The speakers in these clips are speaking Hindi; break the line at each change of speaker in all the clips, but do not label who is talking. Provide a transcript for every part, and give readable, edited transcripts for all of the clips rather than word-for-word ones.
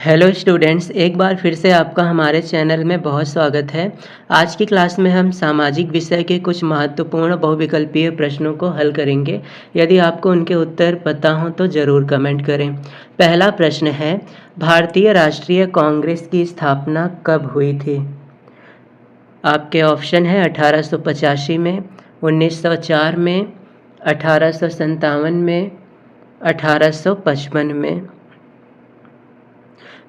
हेलो स्टूडेंट्स, एक बार फिर से आपका हमारे चैनल में बहुत स्वागत है। आज की क्लास में हम सामाजिक विषय के कुछ महत्वपूर्ण बहुविकल्पीय प्रश्नों को हल करेंगे। यदि आपको उनके उत्तर पता हो तो ज़रूर कमेंट करें। पहला प्रश्न है, भारतीय राष्ट्रीय कांग्रेस की स्थापना कब हुई थी? आपके ऑप्शन है 1885 में, 1904 में, 1857 में, 1855 में।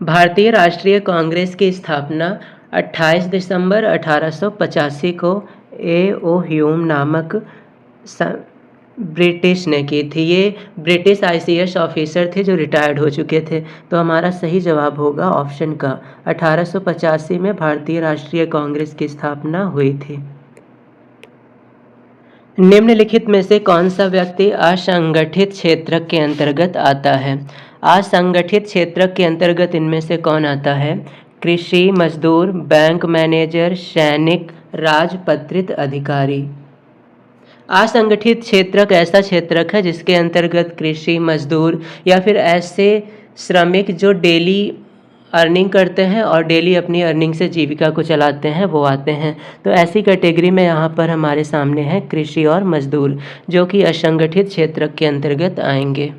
भारतीय राष्ट्रीय कांग्रेस की स्थापना 28 दिसंबर 1885 को ए.ओ. ह्यूम नामक ब्रिटिश ने की थी। ये ब्रिटिश आईसीएस ऑफिसर थे जो रिटायर्ड हो चुके थे। तो हमारा सही जवाब होगा ऑप्शन का, 1885 में भारतीय राष्ट्रीय कांग्रेस की स्थापना हुई थी। निम्नलिखित में से कौन सा व्यक्ति असंगठित क्षेत्र के अंतर्गत आता है? असंगठित क्षेत्र के अंतर्गत इनमें से कौन आता है? कृषि मजदूर, बैंक मैनेजर, सैनिक, राजपत्रित अधिकारी। असंगठित क्षेत्रक ऐसा क्षेत्रक है जिसके अंतर्गत कृषि मजदूर या फिर ऐसे श्रमिक जो डेली अर्निंग करते हैं और डेली अपनी अर्निंग से जीविका को चलाते हैं, वो आते हैं। तो ऐसी कैटेगरी में यहाँ पर हमारे सामने है कृषि और मजदूर, जो कि असंगठित क्षेत्र के अंतर्गत आएंगे।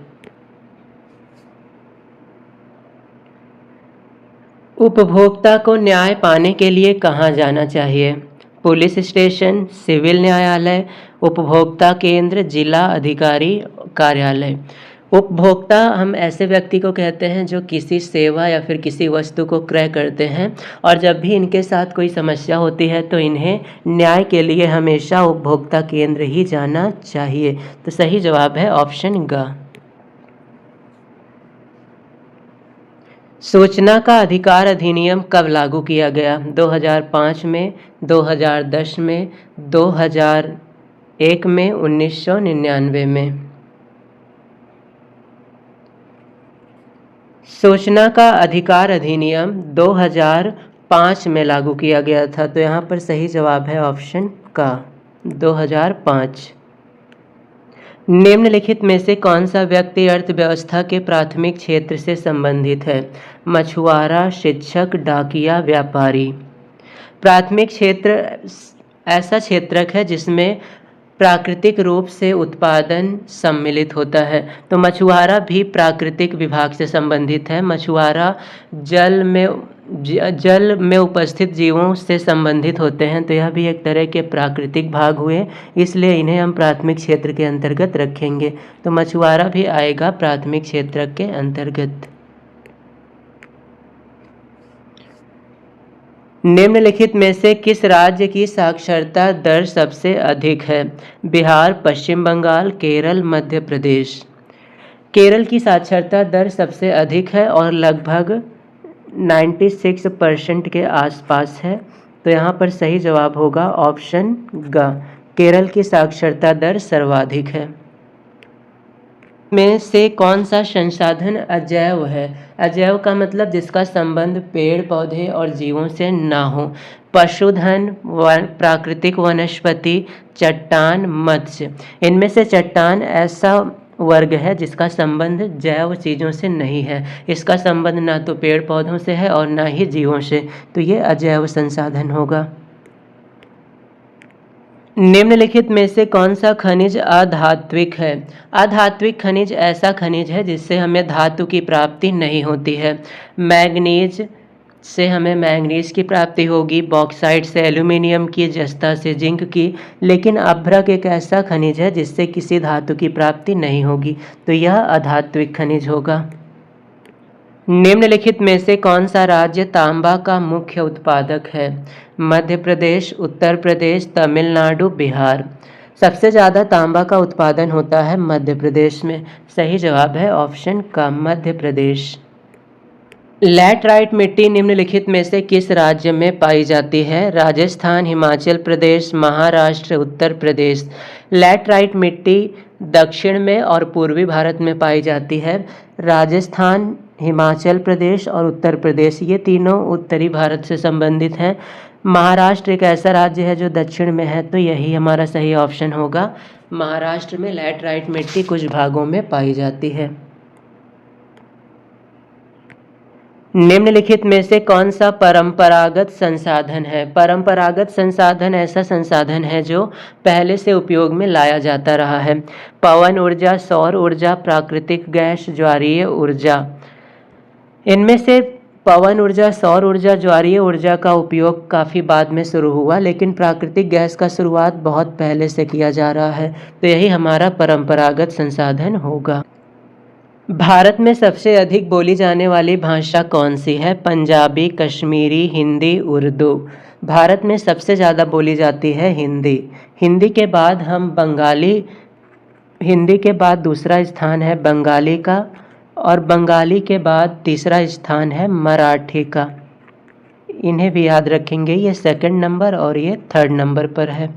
उपभोक्ता को न्याय पाने के लिए कहाँ जाना चाहिए? पुलिस स्टेशन, सिविल न्यायालय, उपभोक्ता केंद्र, जिला अधिकारी कार्यालय। उपभोक्ता हम ऐसे व्यक्ति को कहते हैं जो किसी सेवा या फिर किसी वस्तु को क्रय करते हैं, और जब भी इनके साथ कोई समस्या होती है तो इन्हें न्याय के लिए हमेशा उपभोक्ता केंद्र ही जाना चाहिए। तो सही जवाब है ऑप्शन ग। सूचना का अधिकार अधिनियम कब लागू किया गया? 2005 में, 2010 में, 2001 में, 1999 में। सूचना का अधिकार अधिनियम 2005 में लागू किया गया था। तो यहाँ पर सही जवाब है ऑप्शन का, 2005। निम्नलिखित में से कौन सा व्यक्ति अर्थव्यवस्था के प्राथमिक क्षेत्र से संबंधित है? मछुआरा, शिक्षक, डाकिया, व्यापारी। प्राथमिक क्षेत्र ऐसा क्षेत्रक है जिसमें प्राकृतिक रूप से उत्पादन सम्मिलित होता है। तो मछुआरा भी प्राकृतिक विभाग से संबंधित है। मछुआरा जल में उपस्थित जीवों से संबंधित होते हैं। तो यह भी एक तरह के प्राकृतिक भाग हुए, इसलिए इन्हें हम प्राथमिक क्षेत्र के अंतर्गत रखेंगे। तो मछुआरा भी आएगा प्राथमिक क्षेत्र के अंतर्गत। निम्नलिखित में से किस राज्य की साक्षरता दर सबसे अधिक है? बिहार, पश्चिम बंगाल, केरल, मध्य प्रदेश। केरल की साक्षरता दर सबसे अधिक है और लगभग 96% के आसपास है। तो यहाँ पर सही जवाब होगा ऑप्शन ग, केरल की साक्षरता दर सर्वाधिक है। में से कौन सा संसाधन अजैव है? अजैव का मतलब जिसका संबंध पेड़ पौधे और जीवों से ना हो। पशुधन, प्राकृतिक वनस्पति, चट्टान, मत्स्य। इनमें से चट्टान ऐसा वर्ग है जिसका संबंध जैव चीज़ों से नहीं है। इसका संबंध ना तो पेड़ पौधों से है और ना ही जीवों से। तो ये अजैव संसाधन होगा। निम्नलिखित में से कौन सा खनिज अधात्विक है? अधात्विक खनिज ऐसा खनिज है जिससे हमें धातु की प्राप्ति नहीं होती है। मैग्नीज से हमें मैंगनीज की प्राप्ति होगी, बॉक्साइट से एल्यूमिनियम की, जस्ता से जिंक की, लेकिन अभ्रक एक ऐसा खनिज है जिससे किसी धातु की प्राप्ति नहीं होगी। तो यह अधात्विक खनिज होगा। निम्नलिखित में से कौन सा राज्य तांबा का मुख्य उत्पादक है? मध्य प्रदेश, उत्तर प्रदेश, तमिलनाडु, बिहार। सबसे ज़्यादा तांबा का उत्पादन होता है मध्य प्रदेश में। सही जवाब है ऑप्शन का, मध्य प्रदेश। लैटराइट मिट्टी निम्नलिखित में से किस राज्य में पाई जाती है? राजस्थान, हिमाचल प्रदेश, महाराष्ट्र, उत्तर प्रदेश। लैटराइट मिट्टी दक्षिण में और पूर्वी भारत में पाई जाती है। राजस्थान, हिमाचल प्रदेश और उत्तर प्रदेश, ये तीनों उत्तरी भारत से संबंधित हैं। महाराष्ट्र एक ऐसा राज्य है जो दक्षिण में है, तो यही हमारा सही ऑप्शन होगा। महाराष्ट्र में लैटराइट मिट्टी कुछ भागों में पाई जाती है। निम्नलिखित में से कौन सा परंपरागत संसाधन है? परंपरागत संसाधन ऐसा संसाधन है जो पहले से उपयोग में लाया जाता रहा है। पवन ऊर्जा, सौर ऊर्जा, प्राकृतिक गैस, ज्वारीय ऊर्जा। इनमें से पवन ऊर्जा, सौर ऊर्जा, ज्वारीय ऊर्जा का उपयोग काफ़ी बाद में शुरू हुआ, लेकिन प्राकृतिक गैस का शुरुआत बहुत पहले से किया जा रहा है, तो यही हमारा परंपरागत संसाधन होगा। भारत में सबसे अधिक बोली जाने वाली भाषा कौन सी है? पंजाबी, कश्मीरी, हिंदी, उर्दू। भारत में सबसे ज़्यादा बोली जाती है हिंदी। हिंदी के बाद हम बंगाली, हिंदी के बाद दूसरा स्थान है बंगाली का, और बंगाली के बाद तीसरा स्थान है मराठी का। इन्हें भी याद रखेंगे, ये सेकंड नंबर और ये थर्ड नंबर पर है।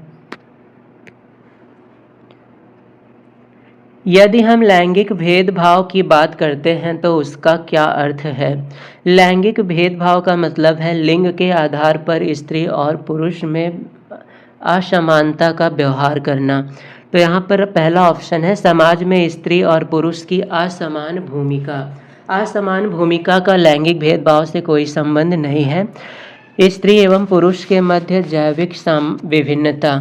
यदि हम लैंगिक भेदभाव की बात करते हैं तो उसका क्या अर्थ है? लैंगिक भेदभाव का मतलब है लिंग के आधार पर स्त्री और पुरुष में असमानता का व्यवहार करना। तो यहाँ पर पहला ऑप्शन है समाज में स्त्री और पुरुष की असमान भूमिका। असमान भूमिका का लैंगिक भेदभाव से कोई संबंध नहीं है। स्त्री एवं पुरुष के मध्य जैविक विभिन्नता।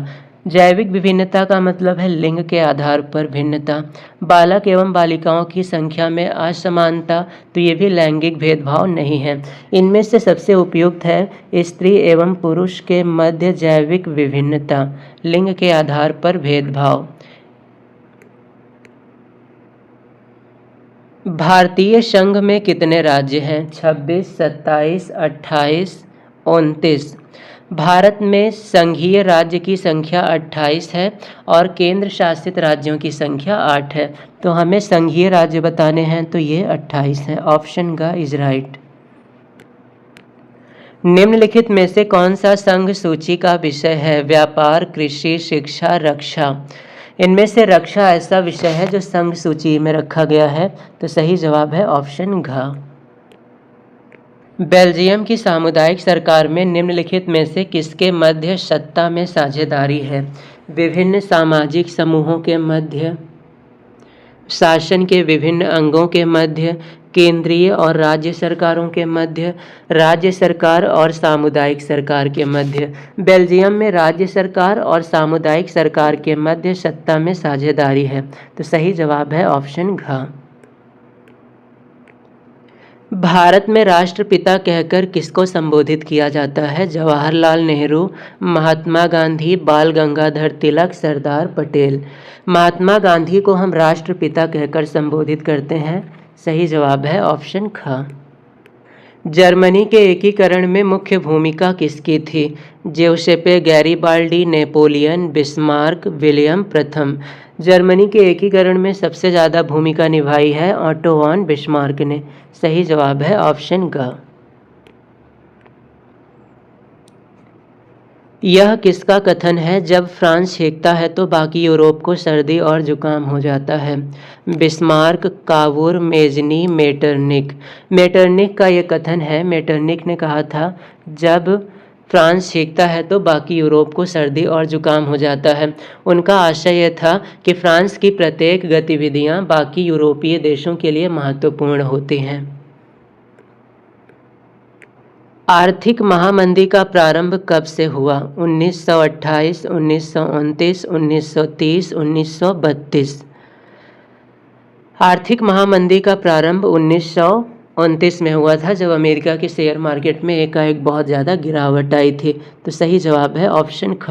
जैविक विभिन्नता का मतलब है लिंग के आधार पर भिन्नता। बालक एवं बालिकाओं की संख्या में असमानता, तो ये भी लैंगिक भेदभाव नहीं है। इनमें से सबसे उपयुक्त है स्त्री एवं पुरुष के मध्य जैविक विभिन्नता, लिंग के आधार पर भेदभाव। भारतीय संघ में कितने राज्य हैं? 26, 27, 28, 29। भारत में संघीय राज्य की संख्या 28 है और केंद्र शासित राज्यों की संख्या 8 है। तो हमें संघीय राज्य बताने हैं, तो ये 28 है। ऑप्शन ग इज राइट। निम्नलिखित में से कौन सा संघ सूची का विषय है? व्यापार, कृषि, शिक्षा, रक्षा। इनमें से रक्षा ऐसा विषय है जो संघ सूची में रखा गया है, तो सही जवाब है ऑप्शन घ। बेल्जियम की सामुदायिक सरकार में निम्नलिखित में से किसके मध्य सत्ता में साझेदारी है? विभिन्न सामाजिक समूहों के मध्य, शासन के विभिन्न अंगों के मध्य, केंद्रीय और राज्य सरकारों के मध्य, राज्य सरकार और सामुदायिक सरकार के मध्य। बेल्जियम में राज्य सरकार और सामुदायिक सरकार के मध्य सत्ता में साझेदारी है, तो सही जवाब है ऑप्शन घ। भारत में राष्ट्रपिता कहकर किसको संबोधित किया जाता है? जवाहरलाल नेहरू, महात्मा गांधी, बाल गंगाधर तिलक, सरदार पटेल। महात्मा गांधी को हम राष्ट्रपिता कहकर संबोधित करते हैं, सही जवाब है ऑप्शन ख। जर्मनी के एकीकरण में मुख्य भूमिका किसकी थी? ज्यूसेppe गैरिबाल्डी, नेपोलियन, बिस्मार्क, विलियम प्रथम। जर्मनी के एकीकरण में सबसे ज़्यादा भूमिका निभाई है ऑटो वॉन बिस्मार्क ने। सही जवाब है ऑप्शन ग। यह किसका कथन है? जब फ्रांस छींकता है तो बाकी यूरोप को सर्दी और जुकाम हो जाता है। Bismarck, Cavour, Mazzini, Metternich. Metternich का ये कथन है। मेटरनिक ने कहा था जब फ्रांस छींकता है तो बाकी यूरोप को सर्दी और जुकाम हो जाता है। उनका आशय यह था कि फ्रांस की प्रत्येक गतिविधियां बाकी यूरोपीय देशों के लिए महत्वपूर्ण होती हैं। आर्थिक महामंदी का प्रारंभ कब से हुआ? 1928, 1929, 1930, 1932। आर्थिक महामंदी का प्रारंभ 1929 में हुआ था, जब अमेरिका के शेयर मार्केट में एकाएक बहुत ज़्यादा गिरावट आई थी। तो सही जवाब है ऑप्शन ख।